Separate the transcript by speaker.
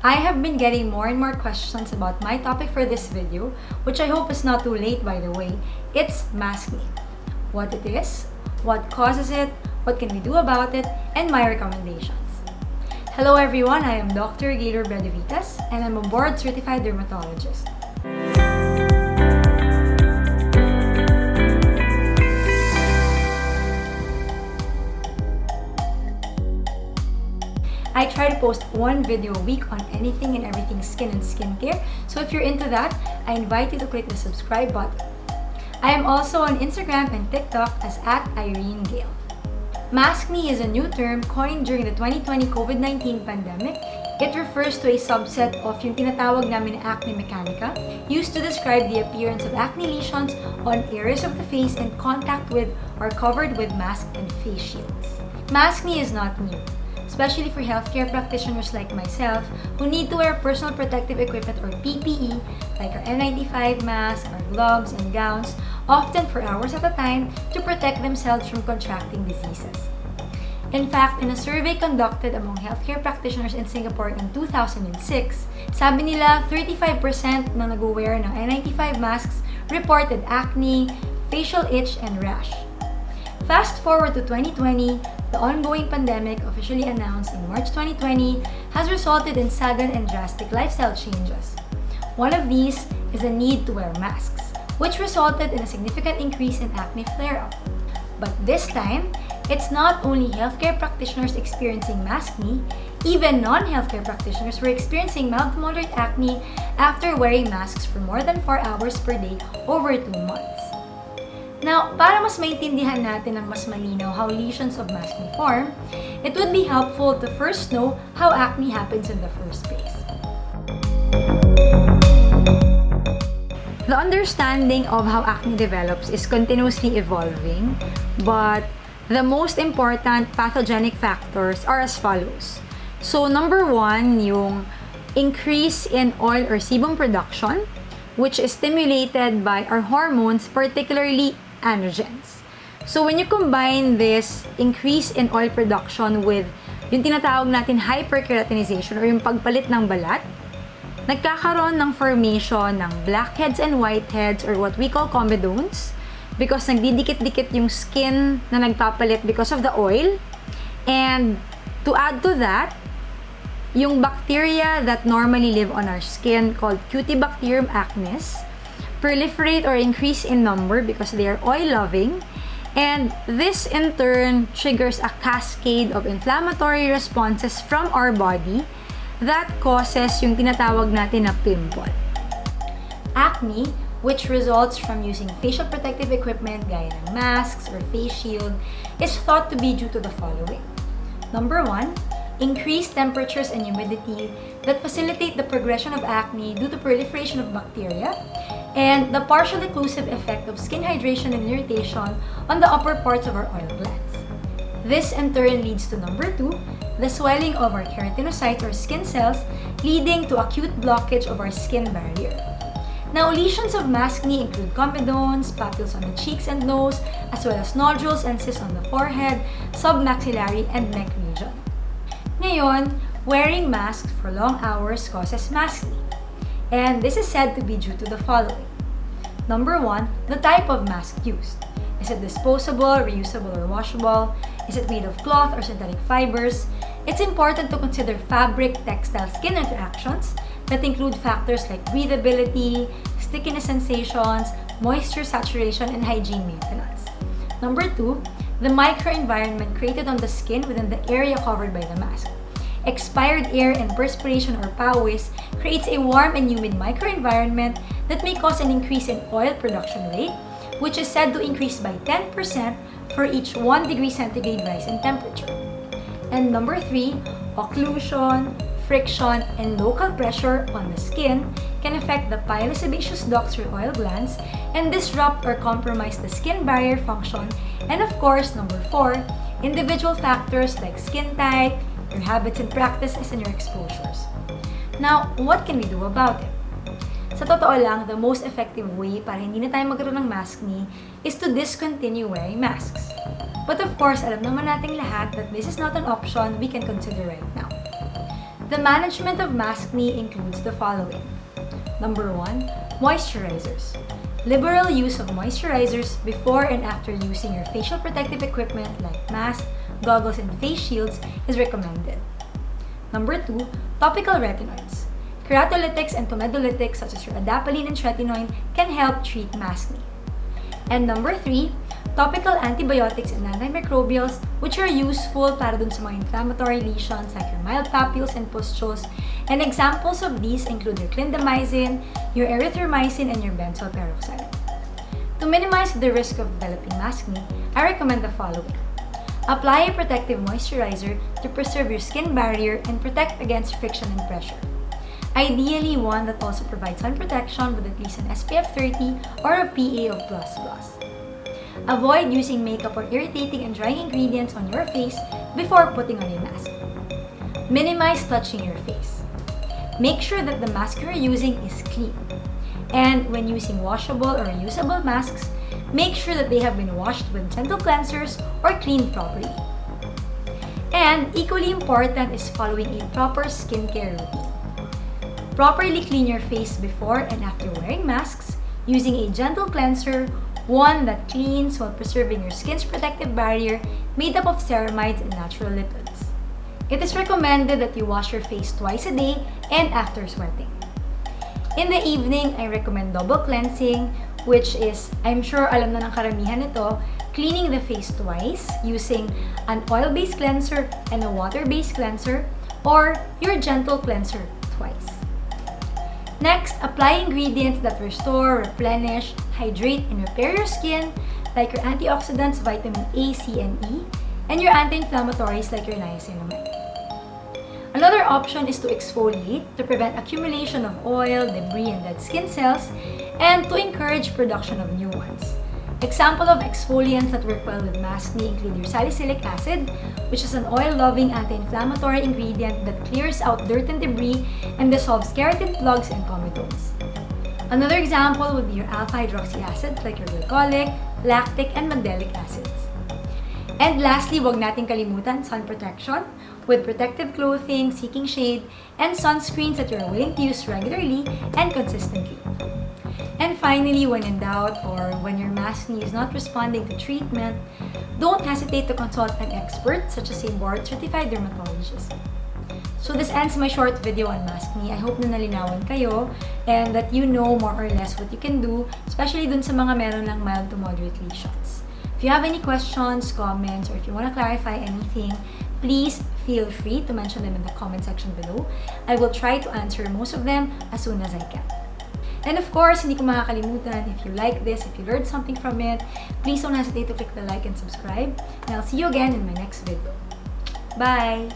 Speaker 1: I have been getting more and more questions about my topic for this video, which I hope is not too late by the way. It's maskne. What it is, what causes it, what can we do about it, and my recommendations. Hello everyone, I am Dr. Gaile Robredo-Vitas and I'm a board-certified dermatologist. I try to post one video a week on anything and everything skin and skincare. So if you're into that, I invite you to click the subscribe button. I am also on Instagram and TikTok as @IreneGaile. Maskne is a new term coined during the 2020 COVID-19 pandemic. It refers to a subset of yung tinatawag namin na acne mechanica, used to describe the appearance of acne lesions on areas of the face in contact with or covered with masks and face shields. Maskne is not new, especially for healthcare practitioners like myself who need to wear personal protective equipment or PPE like our N95 masks, our gloves, and gowns, often for hours at a time to protect themselves from contracting diseases. In fact, in a survey conducted among healthcare practitioners in Singapore in 2006, sabi nila 35% na nag-wear ng N95 masks reported acne, facial itch, and rash. Fast forward to 2020, the ongoing pandemic, officially announced in March 2020, has resulted in sudden and drastic lifestyle changes. One of these is the need to wear masks, which resulted in a significant increase in acne flare-up. But this time, it's not only healthcare practitioners experiencing maskne, even non-healthcare practitioners were experiencing mild to moderate acne after wearing masks for more than 4 hours per day over 2 months. Now, para mas maintindihan natin ng mas malinaw how lesions of maskne form, it would be helpful to first know how acne happens in the first place. The understanding of how acne develops is continuously evolving, but the most important pathogenic factors are as follows. So, number 1, yung increase in oil or sebum production, which is stimulated by our hormones, particularly androgens. So when you combine this increase in oil production with yung tinatawag natin hyperkeratinization or yung pagpalit ng balat, nagkakaroon ng formation ng blackheads and whiteheads or what we call comedones because nagdidikit-dikit yung skin na nagpapalit because of the oil. And to add to that, yung bacteria that normally live on our skin called Cutibacterium acnes proliferate or increase in number because they are oil-loving, and this in turn triggers a cascade of inflammatory responses from our body that causes yung tinatawag natin na pimple. Acne, which results from using facial protective equipment gaya ng masks or face shield, is thought to be due to the following. Number 1, increased temperatures and humidity that facilitate the progression of acne due to proliferation of bacteria, and the partial occlusive effect of skin hydration and irritation on the upper parts of our oil glands. This in turn leads to number 2, the swelling of our keratinocytes or skin cells, leading to acute blockage of our skin barrier. Now, lesions of maskne include comedones, papules on the cheeks and nose, as well as nodules and cysts on the forehead, submaxillary, and neck region. Ngayon, wearing masks for long hours causes maskne. And this is said to be due to the following. Number 1, the type of mask used. Is it disposable, reusable, or washable? Is it made of cloth or synthetic fibers? It's important to consider fabric, textile, skin interactions that include factors like breathability, stickiness sensations, moisture saturation, and hygiene maintenance. Number 2, the microenvironment created on the skin within the area covered by the mask. Expired air and perspiration or pawis creates a warm and humid microenvironment that may cause an increase in oil production rate, which is said to increase by 10% for each 1 degree centigrade rise in temperature. And number 3, occlusion, friction, and local pressure on the skin can affect the pilosebaceous ducts or oil glands and disrupt or compromise the skin barrier function. And of course, number 4, individual factors like skin type, your habits and practices, and your exposures. Now, what can we do about it? Sa totoo lang, the most effective way para hindi na tayo magkaroon ng maskne is to discontinue wearing masks. But of course, alam naman nating lahat that this is not an option we can consider right now. The management of maskne includes the following. Number 1, moisturizers. Liberal use of moisturizers before and after using your facial protective equipment like masks, goggles, and face shields is recommended. Number 2, topical retinoids. Keratolytics and comedolytics such as your adapalene and tretinoin can help treat maskne. And number 3, topical antibiotics and antimicrobials which are useful para dun sa mga inflammatory lesions like your mild papules and pustules. And examples of these include your clindamycin, your erythromycin, and your benzoyl peroxide. To minimize the risk of developing maskne, I recommend the following. Apply a protective moisturizer to preserve your skin barrier and protect against friction and pressure. Ideally, one that also provides sun protection with at least an SPF 30 or a PA of ++. Avoid using makeup or irritating and drying ingredients on your face before putting on a mask. Minimize touching your face. Make sure that the mask you're using is clean. And when using washable or reusable masks, make sure that they have been washed with gentle cleansers or cleaned properly. And equally important is following a proper skincare routine. Properly clean your face before and after wearing masks using a gentle cleanser, one that cleans while preserving your skin's protective barrier made up of ceramides and natural lipids. It is recommended that you wash your face twice a day and after sweating. In the evening, I recommend double cleansing, which is, I'm sure alam na ng karamihan ito, cleaning the face twice using an oil-based cleanser and a water-based cleanser, or your gentle cleanser twice. Next, apply ingredients that restore, replenish, hydrate, and repair your skin, like your antioxidants, vitamin A, C, and E, and your anti-inflammatories like your niacinamide. Another option is to exfoliate to prevent accumulation of oil, debris, and dead skin cells, and to encourage production of new ones. Example of exfoliants that work well with maskne include your salicylic acid, which is an oil-loving anti-inflammatory ingredient that clears out dirt and debris and dissolves keratin plugs and comedones. Another example would be your alpha-hydroxy acids like your glycolic, lactic, and mandelic acids. And lastly, wag nating kalimutan sun protection with protective clothing, seeking shade, and sunscreens that you're willing to use regularly and consistently. And finally, when in doubt or when your maskne is not responding to treatment, don't hesitate to consult an expert such as a board-certified dermatologist. So this ends my short video on maskne. I hope na nalinawan kayo and that you know more or less what you can do, especially dun sa mga meron ng mild to moderate lesions. If you have any questions, comments, or if you want to clarify anything, please feel free to mention them in the comment section below. I will try to answer most of them as soon as I can. And of course, hindi ko makakalimutan, if you like this, if you learned something from it, please don't hesitate to click the like and subscribe. And I'll see you again in my next video. Bye!